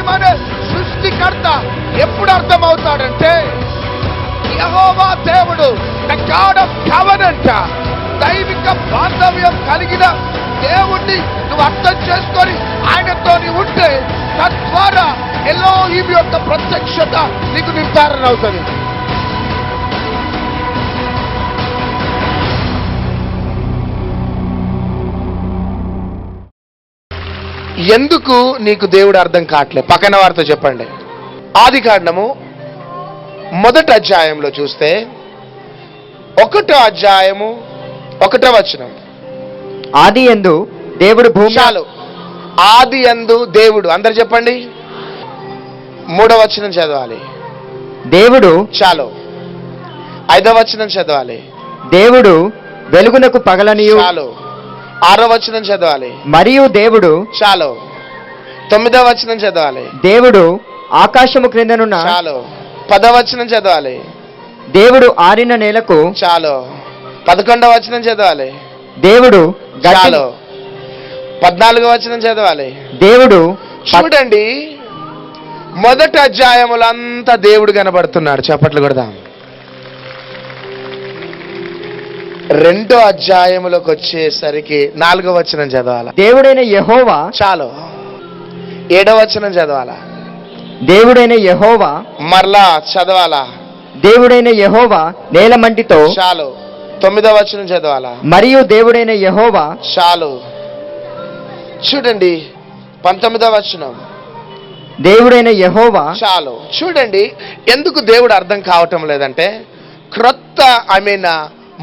ఎలోహిం అనే సృష్టికర్త ఎప్పుడు అర్థమవుతాడంటే, యెహోవా దేవుడు, ద గాడ్ ఆఫ్ కవెనెంట్, దైవిక బాంధవ్యం కలిగిన దేవుణ్ణి నువ్వు అర్థం చేసుకొని ఆయనతో ఉంటే తద్వారా ఎలోహిం యొక్క ప్రత్యక్షత నీకు నిర్ధారణ అవుతుంది. ఎందుకు నీకు దేవుడు అర్థం కావట్లేదు? పక్కన వారితో చెప్పండి. ఆదికాండము 1వ అధ్యాయంలో చూస్తే 1వ అధ్యాయము 1వ వచనం. ఆదియందు దేవుడు భూమి. చాలు. ఆదియందు దేవుడు. అందరు చెప్పండి. 3వ వచనం చదవాలి. దేవుడు. చాలు. 5వ వచనం చదవాలి. దేవుడు వెలుగునకు పగలనియు. చాలు. 6వ వచనం చదవాలి. మరియు దేవుడు. చాలు. 9వ వచనం చదవాలి. దేవుడు ఆకాశము క్రిందనున్న. చాలు. 10వ వచనం చదవాలి. దేవుడు ఆరిన నేలకు. చాలు. 11వ వచనం చదవాలి. దేవుడు. చాలు. 14వ వచనం చదవాలి. దేవుడు. చూడండి, 1వ అధ్యాయములో అంతా దేవుడు కనబడుతున్నాడు. చప్పట్లు కొడదాం. 2వ అధ్యాయములోకి వచ్చేసరికి 4వ వచనం చదవాలా. దేవుడైన యెహోవా. చాలు. 7వ వచనం చదవాలా. దేవుడైన యెహోవా. మరలా చదవాలా. దేవుడైన యెహోవా నేల మంటితో. చాలు. 9వ వచనం చదవాలా. మరియు దేవుడైన యెహోవా. చాలు. చూడండి, 19వ వచనం. దేవుడైన యెహోవా. చాలు. చూడండి, ఎందుకు దేవుడు అర్థం కావటం లేదంటే, క్రొత్త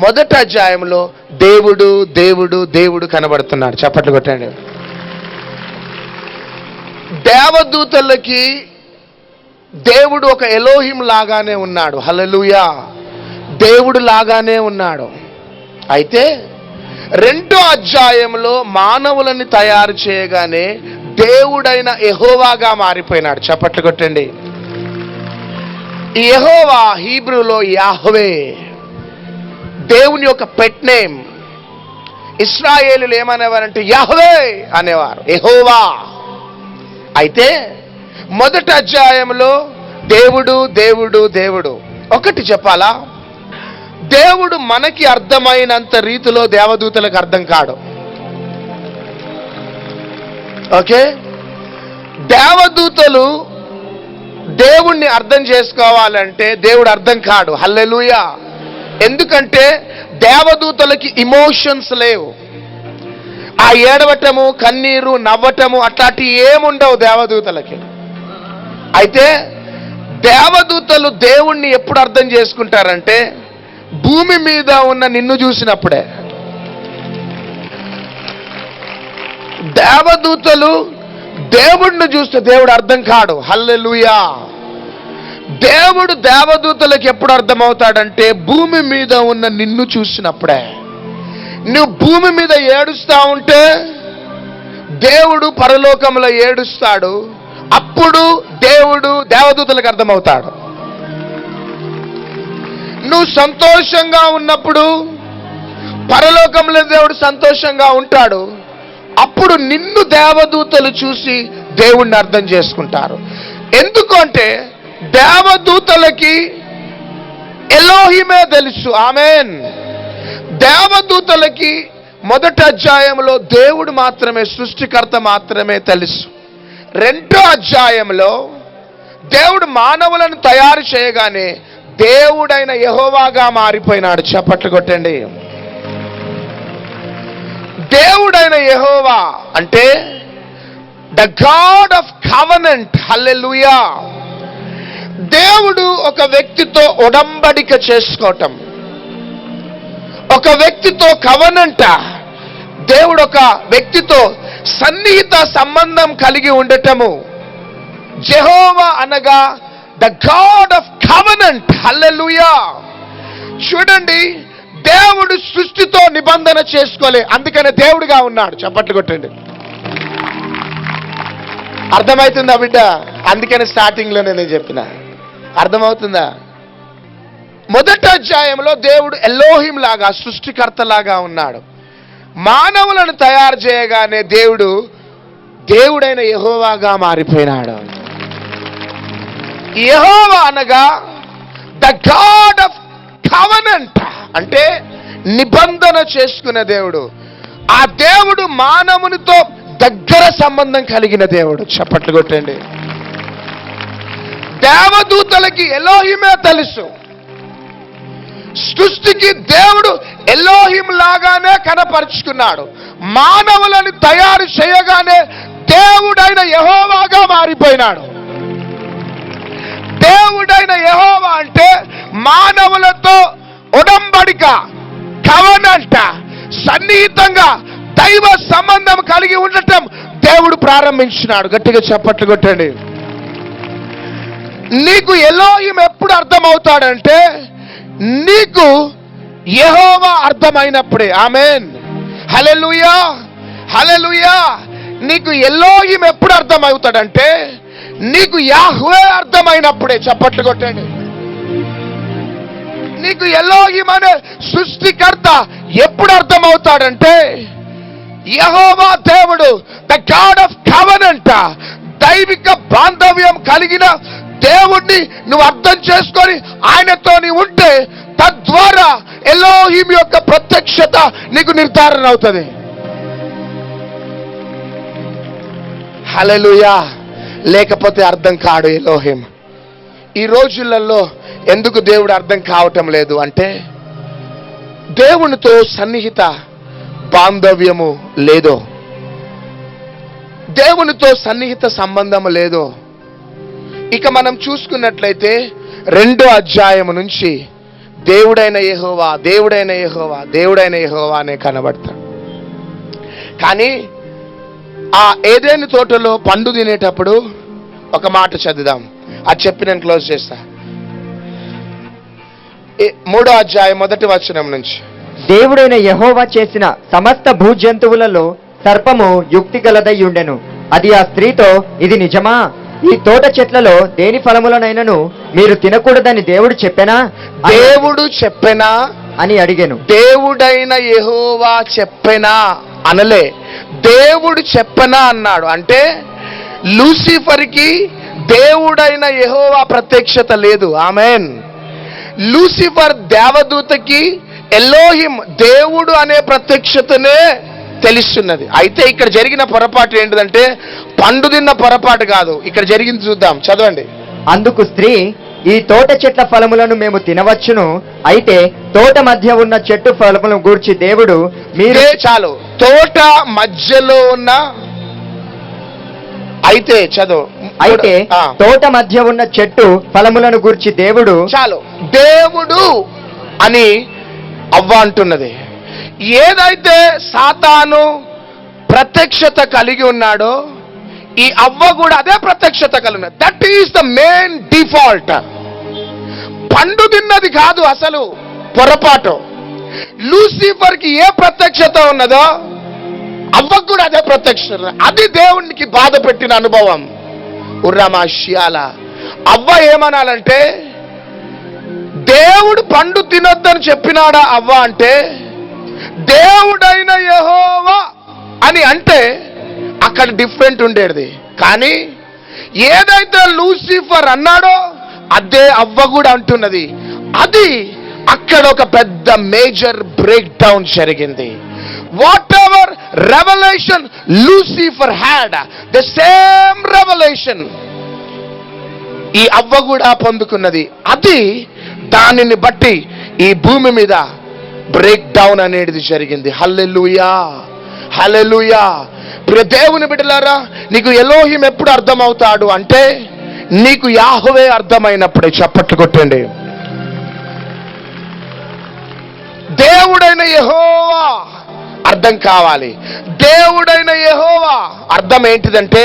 1వ అధ్యాయంలో దేవుడు దేవుడు దేవుడు కనబడుతున్నాడు. చప్పట్లు కొట్టండి. దేవదూతలకి దేవుడు ఒక ఎలోహిం లాగానే ఉన్నాడు. హల్లెలూయా. దేవుడు లాగానే ఉన్నాడు. అయితే 2వ అధ్యాయంలో మానవులని తయారు చేయగానే దేవుడైన యెహోవాగా మారిపోయినాడు. చప్పట్లు కొట్టండి. యెహోవా హీబ్రూలో యాహ్వే, దేవుని యొక్క పెట్ నేమ్. ఇశ్రాయేలులు ఏమనేవారంటే యాహ్వే అనేవారు, యెహోవా. అయితే 1వ అధ్యాయంలో దేవుడు దేవుడు దేవుడు. ఒకటి చెప్పాలా, దేవుడు మనకి అర్థమైనంత రీతిలో దేవదూతలకు అర్థం కాడు. ఓకే, దేవదూతలు దేవుణ్ణి అర్థం చేసుకోవాలంటే దేవుడు అర్థం కాడు. హల్లెలూయా. ఎందుకంటే దేవదూతలకి ఇమోషన్స్ లేవు. ఆ ఏడవటము, కన్నీరు, నవ్వటము అట్లాంటి ఏముండవు దేవదూతలకి. అయితే దేవదూతలు దేవుణ్ణి ఎప్పుడు అర్థం చేసుకుంటారంటే భూమి మీద ఉన్న నిన్ను చూసినప్పుడే. దేవదూతలు దేవుణ్ణి చూస్తే దేవుడు అర్థం కాడు. హల్లెలూయా. దేవుడు దేవదూతలకు ఎప్పుడు అర్థమవుతాడంటే భూమి మీద ఉన్న నిన్ను చూసినప్పుడే. నువ్వు భూమి మీద ఏడుస్తా ఉంటే దేవుడు పరలోకంలో ఏడుస్తాడు. అప్పుడు దేవుడు దేవదూతలకు అర్థమవుతాడు. నువ్వు సంతోషంగా ఉన్నప్పుడు పరలోకంలో దేవుడు సంతోషంగా ఉంటాడు. అప్పుడు నిన్ను దేవదూతలు చూసి దేవుణ్ణి అర్థం చేసుకుంటారు. ఎందుకంటే దేవదూతలకి ఎలోహిమే తెలుసు. ఆమేన్. దేవదూతలకి 1వ అధ్యాయంలో దేవుడు మాత్రమే, సృష్టికర్త మాత్రమే తెలుసు. 2వ అధ్యాయంలో దేవుడు మానవులను తయారు చేయగానే దేవుడైన యెహోవాగా మారిపోయినాడు. చప్పట్లు కొట్టండి. దేవుడైన యెహోవా అంటే ద గాడ్ ఆఫ్ కవెనెంట్. హల్లెలూయా. దేవుడు ఒక వ్యక్తితో ఒడంబడిక చేసుకోవటం, ఒక వ్యక్తితో కవెనెంట్. దేవుడు ఒక వ్యక్తితో సన్నిహిత సంబంధం కలిగి ఉండటము. యెహోవా అనగా ద గాడ్ ఆఫ్ కవెనెంట్. హల్లెలూయా. చూడండి, దేవుడు సృష్టితో నిబంధన చేసుకోలే, అందుకనే దేవుడుగా ఉన్నాడు. చప్పట్లు కొట్టండి. అర్థమవుతుందా బిడ్డ? అందుకని స్టార్టింగ్ లోనే నేను చెప్పిన. అర్థమవుతుందా? 1వ అధ్యాయంలో దేవుడు ఎలోహిం లాగా, సృష్టికర్త లాగా ఉన్నాడు. మానవులను తయారు చేయగానే దేవుడైన యెహోవాగా మారిపోయినాడు. యెహోవా అనగా ద గాడ్ ఆఫ్ కవెనెంట్, అంటే నిబంధన చేసుకునే దేవుడు. ఆ దేవుడు మానవునితో దగ్గర సంబంధం కలిగిన దేవుడు. చప్పట్లు కొట్టండి. దేవదూతలకి ఎలోహిమే తెలుసు. సృష్టికి దేవుడు ఎలోహిం లాగానే కనపరుచుకున్నాడు. మానవులను తయారు చేయగానే దేవుడైన యెహోవాగా మారిపోయినాడు. దేవుడైన యెహోవా అంటే మానవులతో ఉడంబడిక, కవెనెంట్, సన్నిహితంగా దైవ సంబంధం కలిగి ఉండటం దేవుడు ప్రారంభించినాడు. గట్టిగా చప్పట్లు కొట్టండి. నీకు ఎలోహిం ఎప్పుడు అర్థమవుతాడంటే నీకు యెహోవా అర్థమైనప్పుడే. ఆమేన్, హల్లెలూయా, హల్లెలూయా. నీకు ఎలోహిం ఎప్పుడు అర్థమవుతాడంటే నీకు యాహ్వే అర్థమైనప్పుడే. చప్పట్లు కొట్టండి. నీకు ఎలోహిం అనే సృష్టికర్త ఎప్పుడు అర్థమవుతాడంటే యెహోవా దేవుడు, ద గాడ్ ఆఫ్ కవెనెంట్, దైవిక బాంధవ్యం కలిగిన దేవుణ్ణి నువ్వు అర్థం చేసుకొని ఆయనతో నీ ఉంటే తద్వారా ఎలోహిం యొక్క ప్రత్యక్షత నీకు నిర్ధారణ అవుతుంది. హల్లెలూయా. లేకపోతే అర్థం కాడు ఎలోహిం. ఈ రోజులలో ఎందుకు దేవుడు అర్థం కావటం లేదు అంటే దేవునితో సన్నిహిత బాంధవ్యము లేదో, దేవునితో సన్నిహిత సంబంధం లేదో. ఇక మనం చూసుకున్నట్లయితే 2వ అధ్యాయము నుంచి దేవుడైన యెహోవా, దేవుడైన యెహోవా, దేవుడైన యెహోవా అనే కనబడతాడు. కానీ ఆ ఏదెను తోటలో పండు తినేటప్పుడు ఒక మాట చదువుదాం, అది చెప్పి నేను క్లోజ్ చేస్తా. 3వ అధ్యాయం 1వ వచనం నుంచి. దేవుడైన యెహోవా చేసిన సమస్త భూజంతువులలో సర్పము యుక్తి గలదై ఉండెను. అది ఆ స్త్రీతో, ఇది నిజమా? ఈ తోట చెట్లలో దేని ఫలములనైనను మీరు తినకూడదని దేవుడు చెప్పెనా? దేవుడు చెప్పెనా అని అడిగెను. దేవుడైన యెహోవా చెప్పెనా అనలే, దేవుడు చెప్పెనా అన్నాడు. అంటే లూసిఫర్కి దేవుడైన యెహోవా ప్రత్యక్షత లేదు. ఆమేన్. లూసిఫర్ దేవదూతకి ఎలోహిం దేవుడు అనే ప్రత్యక్షతనే తెలుస్తున్నది. అయితే ఇక్కడ జరిగిన పొరపాటు ఏంటిదంటే పండు తిన్న పొరపాటు కాదు, ఇక్కడ జరిగింది చూద్దాం, చదవండి. అందుకు స్త్రీ, ఈ తోట చెట్ల ఫలములను మేము తినవచ్చును, అయితే తోట మధ్య ఉన్న చెట్టు ఫలములను గూర్చి దేవుడు మీరే. చాలు, తోట మధ్యలో ఉన్న, అయితే చదువు, అయితే తోట మధ్య ఉన్న చెట్టు ఫలములను గూర్చి దేవుడు. చాలు, దేవుడు అని అవ్వ అంటున్నది. ఏదైతే సాతాను ప్రత్యక్షత కలిగి ఉన్నాడో ఈ అవ్వ కూడా అదే ప్రత్యక్షత కలిగి ఉన్నది. That is the main default. పండు తిన్నది కాదు అసలు పొరపాటు. లూసిఫర్ కి ఏ ప్రత్యక్షత ఉన్నదో అవ్వకు కూడా అదే ప్రత్యక్షత. అది దేవునికి బాధ పెట్టిన అనుభవం. ఉర్రమాష్యాల అవ్వ ఏమనాలంటే దేవుడు పండు తినొద్దని చెప్పినాడా అవ్వ అంటే, దేవుడైన యెహోవా అని అంటే అక్కడ డిఫరెంట్ ఉండేది. కానీ ఏదైతే లూసిఫర్ అన్నాడో అదే అవ్వ కూడా అంటున్నది. అది అక్కడ ఒక పెద్ద మేజర్ బ్రేక్ డౌన్ జరిగింది. What ever revolution Lucifer had, the same revolution ఈ అవ్వ కూడా పొందుకున్నది. అది దానిని బట్టి ఈ భూమి మీద బ్రేక్ డౌన్ అనేది జరిగింది. హల్లెలూయా, హల్లెలూయా. ప్రియ దేవుని బిడ్డలారా, నీకు ఎలోహిం ఎప్పుడు అర్థమవుతాడు అంటే నీకు యాహ్వే అర్థమైనప్పుడే. చప్పట్లు కొట్టండి. దేవుడైన యెహోవా అర్థం కావాలి. దేవుడైన యెహోవా అర్థం ఏంటిదంటే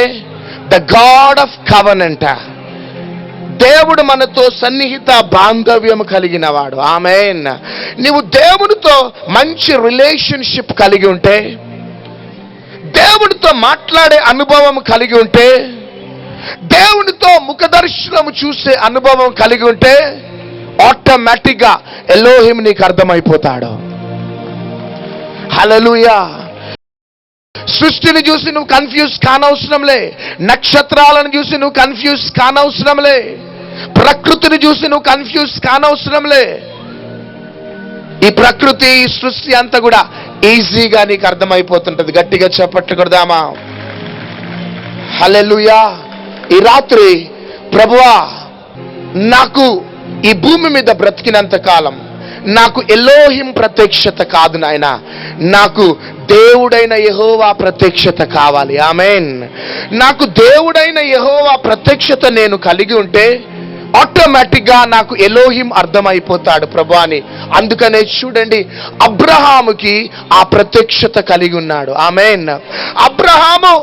ద గాడ్ ఆఫ్ కవెనెంట్. దేవుడు మనతో సన్నిహిత బాంధవ్యం కలిగిన వాడు. ఆమేన్. నీవు దేవునితో మంచి రిలేషన్షిప్ కలిగి ఉంటే, దేవునితో మాట్లాడే అనుభవం కలిగి ఉంటే, దేవునితో ముఖదర్శనం చూసే అనుభవం కలిగి ఉంటే ఆటోమేటిక్ గా ఎలోహిం నీకు అర్థమైపోతాడు. హల్లెలూయా. సృష్టిని చూసి నువ్వు కన్ఫ్యూజ్ కానవసరంలే, నక్షత్రాలను చూసి నువ్వు కన్ఫ్యూజ్ కానవసరంలే, ప్రకృతిని చూసి నువ్వు కన్ఫ్యూజ్ కానవసరంలే. ఈ ప్రకృతి, ఈ సృష్టి అంతా కూడా ఈజీగా నీకు అర్థమైపోతుంటది. గట్టిగా చప్పట్లు కొడదామా? హల్లెలూయా. ఈ రాత్రి ప్రభువా, నాకు ఈ భూమి మీద బ్రతికినంత కాలం నాకు ఎలోహిం ప్రత్యక్షత కాదు నాయనా, నాకు దేవుడైన యెహోవా ప్రత్యక్షత కావాలి. ఆమేన్. నాకు దేవుడైన యెహోవా ప్రత్యక్షత నేను కలిగి ఉంటే ఆటోమేటిక్ గా నాకు ఎలోహిం అర్థమైపోతాడు ప్రభు అని. అందుకనే చూడండి, అబ్రహాముకి ఆ ప్రత్యక్షత కలిగి ఉన్నాడు. ఆమేన్. అబ్రహాము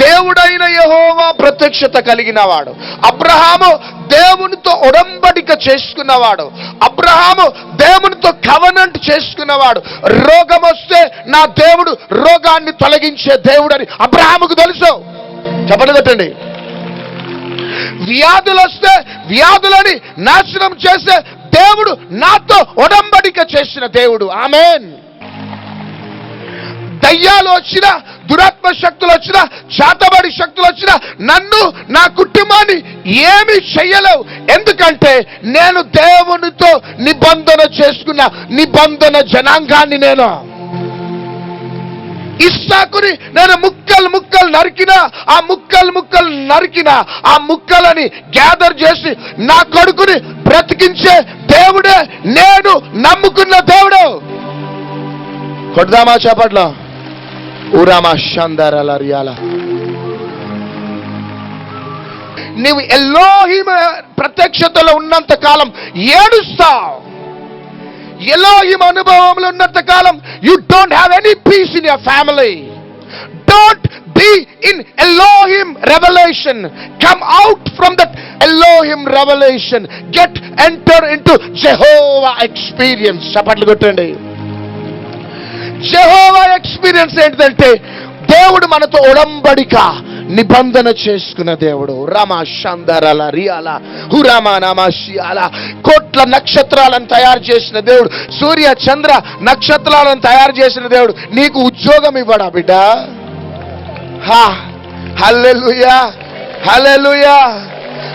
దేవుడైన యెహోవా ప్రత్యక్షత కలిగినవాడు. అబ్రహాము దేవునితో ఒడంబడిక చేసుకున్నవాడు. అబ్రహాము దేవునితో కవనెంట్ చేసుకున్నవాడు. రోగం వస్తే నా దేవుడు రోగాన్ని తొలగించే దేవుడని అబ్రహాముకు తెలుసు. చెప్పండి కొట్టండి. వ్యాధులు వస్తే వ్యాధులని నాశనం చేసే దేవుడు నాతో ఒడంబడిక చేసిన దేవుడు. ఆమేన్. దయ్యాలు వచ్చినా, దురాత్మ శక్తులు వచ్చినా, చేతబడి శక్తులు వచ్చినా నన్ను, నా కుటుంబాన్ని ఏమి చెయ్యలేవు. ఎందుకంటే నేను దేవునితో నిబంధన చేసుకున్న నిబంధన జనాంగాన్ని. నేను ఇస్సాకుని నేను ముక్కలు నరికినా, ఆ ముక్కలు నరికినా ఆ ముక్కలని గ్యాదర్ చేసి నా కొడుకుని బ్రతికించే దేవుడే నేను నమ్ముకున్న దేవుడు. కొడదామా చేపట్లో? ఊరామా షందరలరియాల. నీవు ఎలోహిమ ప్రత్యక్షతలో ఉన్నంత కాలం ఏడుస్తావు. ఎలోహిం అనుభవంలో ఉన్నంత కాలం you don't have any peace in your family. Don't be in Elohim revelation. Come out from that Elohim revelation. Enter into Jehovah experience. చప్పట్లు కొట్టండి. జెహోవా ఎక్స్పీరియన్స్ ఏంటంటే దేవుడు మనతో ఒడంబడిక నిబంధన చేసుకున్న దేవుడు. రామా షందరల రియాల హురామా నామాషియాల. కోట్ల నక్షత్రాలను తయారు చేసిన దేవుడు, సూర్య చంద్ర నక్షత్రాలను తయారు చేసిన దేవుడు నీకు ఉద్యోగం ఇవ్వడా బిడ్డ? హల్లెలూయా, హల్లెలూయా.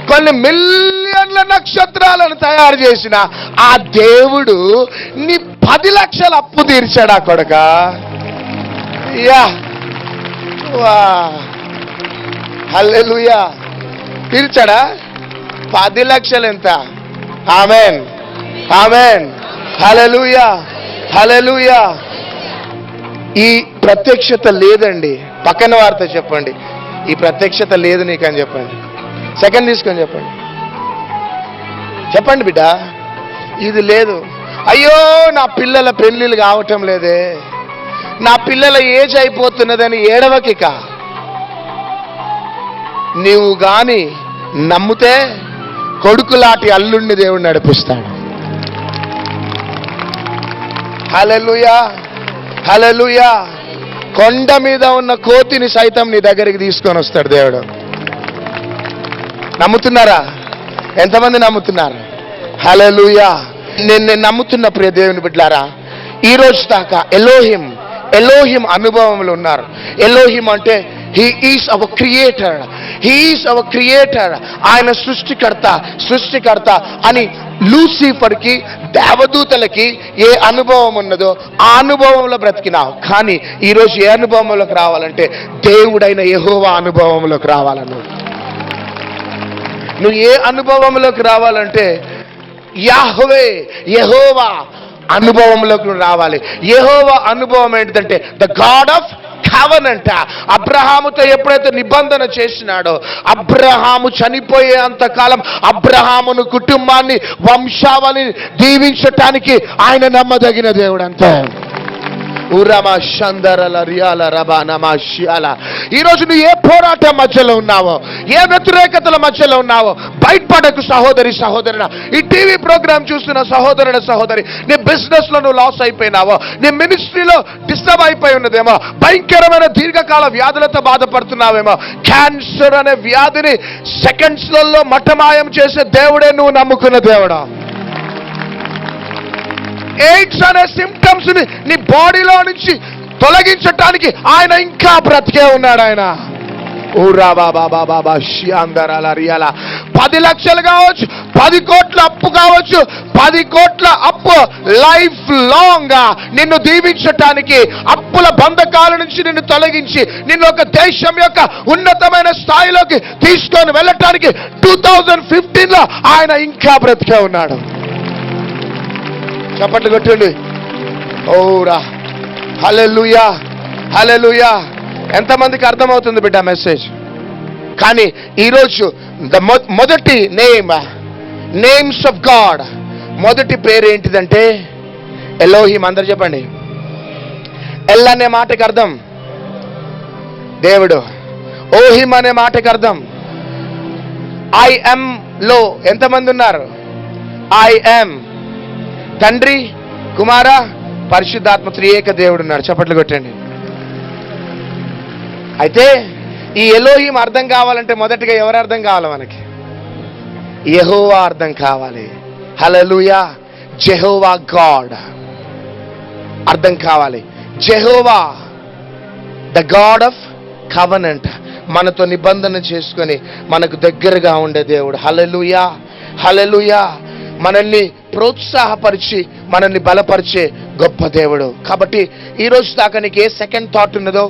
కొన్ని మిలియన్ల నక్షత్రాలను తయారు చేసిన ఆ దేవుడు నీ 10 లక్షల అప్పు తీర్చాడా కొడక? యా, వా, హల్లెలూయా. తీర్చాడా? 10 లక్షలు ఎంత? ఆమేన్, ఆమేన్, హల్లెలూయా, హల్లెలూయా. ఈ ప్రత్యక్షత లేదండి. పక్కన వారితో చెప్పండి, ఈ ప్రత్యక్షత లేదు నీకని చెప్పండి. సెకండ్ తీసుకొని చెప్పండి. చెప్పండి బిడ్డ, ఇది లేదు. అయ్యో నా పిల్లల పెళ్ళిళ్ళు కావటం లేదే, నా పిల్లల ఏజ్ అయిపోతున్నదని ఏడవకిక. నీవు గాని నమ్మితే కొడుకులాంటి అల్లుణ్ణి దేవుడు నడిపిస్తాడు. హల్లెలూయా, హల్లెలూయా. కొండ మీద ఉన్న కోతిని సైతం నీ దగ్గరికి తీసుకొని వస్తాడు దేవుడు. నమ్ముతున్నారా? ఎంతమంది నమ్ముతున్నారు? హల్లెలూయా. నేను నమ్ముతున్న ప్రియ దేవుని బిడ్డలారా, ఈ రోజు దాకా ఎలోహిం అనుభవంలో ఉన్నారు. ఎలోహిం అంటే he is our creator, he is our creator. ఆయన సృష్టికర్త అని లూసిఫర్కి, దేవదూతలకి ఏ అనుభవం ఉన్నదో ఆ అనుభవంలో బ్రతికినావు. కానీ ఈరోజు ఏ అనుభవంలోకి రావాలంటే దేవుడైన యెహోవా అనుభవంలోకి రావాలను. నువ్వు ఏ అనుభవంలోకి రావాలంటే యాహ్వే, యెహోవా అనుభవంలోకి రావాలి. యెహోవా అనుభవం ఏంటంటే ద గాడ్ ఆఫ్ కవెనెంట్. అబ్రహాముతో ఎప్పుడైతే నిబంధన చేసినాడో, అబ్రహాము చనిపోయే అంతకాలం అబ్రహామును, కుటుంబాన్ని, వంశావళిని దీవించటానికి ఆయన నమ్మదగిన దేవుడు. అంతే. ఊరమా షందరల రియాల రబా నమాషియాల. ఈరోజు నువ్వు ఏ పోరాటం మధ్యలో ఉన్నావో, ఏ వ్యతిరేకతల మధ్యలో ఉన్నావో బయటపడకు సహోదరి, సహోదరుడా. ఈ టీవీ ప్రోగ్రామ్ చూస్తున్న సహోదరుడు, సహోదరి, నీ బిజినెస్ లో నువ్వు లాస్ అయిపోయినావో, నీ మినిస్ట్రీలో డిస్టర్బ్ అయిపోయి ఉన్నదేమో, భయంకరమైన దీర్ఘకాల వ్యాధులతో బాధపడుతున్నావేమో, క్యాన్సర్ అనే వ్యాధిని సెకండ్స్లలో మట్టమాయం చేసే దేవుడే నువ్వు నమ్ముకున్న దేవుడా. ఎయిడ్స్ అనే సింప్టమ్స్ ని నీ బాడీలో నుంచి తొలగించటానికి ఆయన ఇంకా బ్రతికే ఉన్నాడు. ఆయన ఊరా బాబా బాబా శ్యాందరాల రియాల 10 లక్షలు కావచ్చు, 10 కోట్ల అప్పు కావచ్చు, 10 కోట్ల అప్పు లైఫ్ లాంగ్ నిన్ను దీవించటానికి, అప్పుల బంధకాల నుంచి నిన్ను తొలగించి నిన్ను ఒక దేశం యొక్క ఉన్నతమైన స్థాయిలోకి తీసుకొని వెళ్ళటానికి 2015లో ఆయన ఇంకా బ్రతికే ఉన్నాడు. చప్పట్లు కొట్టండి. ఓరా హల్లెలూయా, హల్లెలూయా. ఎంతమందికి అర్థమవుతుంది బిడ్డ మెసేజ్? కానీ ఈరోజు మొదటి నేమ్స్ ఆఫ్ గాడ్, మొదటి పేరు ఏంటిదంటే ఎలోహిం. అందరు చెప్పండి. ఎల్ అనే మాటకి అర్థం దేవుడు, ఓహిం అనే మాటకి అర్థం ఐఎమ్ లో ఎంతమంది ఉన్నారు? ఐఎమ్ తండ్రి, కుమార, పరిశుద్ధాత్మ త్రియేక దేవుడు ఉన్నారు. చప్పట్లు కొట్టండి. అయితే ఈ ఎలోహిం అర్థం కావాలంటే మొదటిగా ఎవరు అర్థం కావాలి? మనకి యెహోవా అర్థం కావాలి. హల్లెలూయా. జెహోవా గాడ్ అర్థం కావాలి. Jehovah the God of covenant, మనతో నిబంధన చేసుకొని మనకు దగ్గరగా ఉండే దేవుడు. హల్లెలూయా, హల్లెలూయా. మనల్ని ప్రోత్సాహపరిచి మనల్ని బలపరిచే గొప్ప దేవుడు. కాబట్టి ఈ రోజు దాకా నీకు ఏ సెకండ్ థాట్ ఉన్నదో,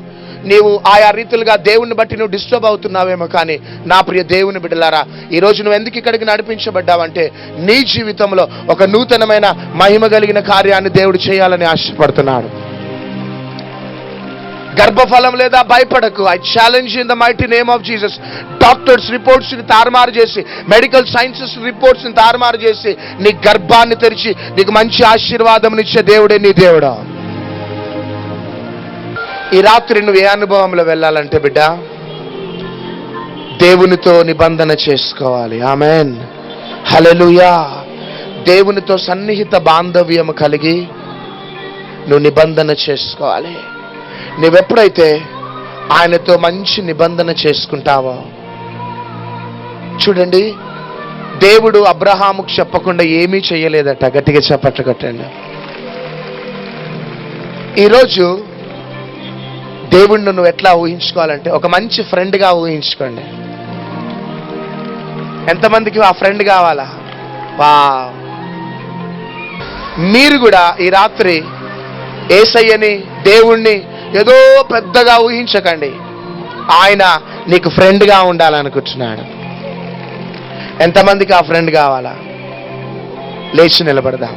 నీవు ఆయా రీతులుగా దేవుని బట్టి నువ్వు డిస్టర్బ్ అవుతున్నావేమో, కానీ నా ప్రియ దేవుని బిడ్డలారా, ఈరోజు నువ్వు ఎందుకు ఇక్కడికి నడిపించబడ్డావంటే నీ జీవితంలో ఒక నూతనమైన మహిమ కలిగిన కార్యాన్ని దేవుడు చేయాలని ఆశపడుతున్నాడు. గర్భఫలం లేదా భయపడకు. I challenge in the mighty name of Jesus. Doctors reports ని తారుమారు చేసి, మెడికల్ సైన్సెస్ రిపోర్ట్స్ ని తారుమారు చేసి నీ గర్భాన్ని తెరిచి నీకు మంచి ఆశీర్వాదం ఇచ్చే దేవుడే నీ దేవుడా. ఈ రాత్రి నువ్వు ఏ అనుభవంలో వెళ్ళాలంటే బిడ్డ, దేవునితో నిబంధన చేసుకోవాలి. ఆమేన్, హల్లెలూయా. దేవునితో సన్నిహిత బాంధవ్యం కలిగి నువ్వు నిబంధన చేసుకోవాలి. నువ్వెప్పుడైతే ఆయనతో మంచి నిబంధన చేసుకుంటావో, చూడండి, దేవుడు అబ్రహాముకు చెప్పకుండా ఏమీ చేయలేదట. గట్టిగా చప్పట్లు కొట్టండి. ఈరోజు దేవుణ్ణి నువ్వు ఎట్లా ఊహించుకోవాలంటే ఒక మంచి ఫ్రెండ్గా ఊహించుకోండి. ఎంతమందికి ఆ ఫ్రెండ్ కావాలా? మీరు కూడా ఈ రాత్రి యేసయ్యని, దేవుణ్ణి ఏదో పెద్దగా ఊహించకండి. ఆయన నీకు ఫ్రెండ్గా ఉండాలనుకుంటున్నాడు. ఎంతమందికి ఆ ఫ్రెండ్ కావాలా? లేచి నిలబడదాం.